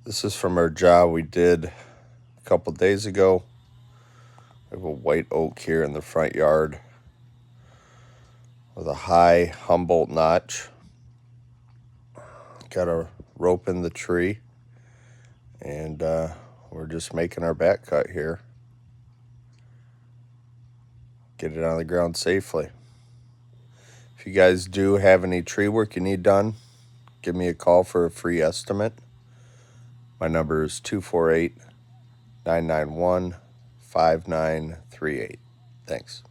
This is from our job we did a couple days ago. We have a white oak here in the front yard with a high humboldt notch. Got a rope in the tree, and we're just making our back cut here. Get it on the ground safely. If you guys do have any tree work you need done, give me a call for a free estimate. My number is 248-991-5938. Thanks.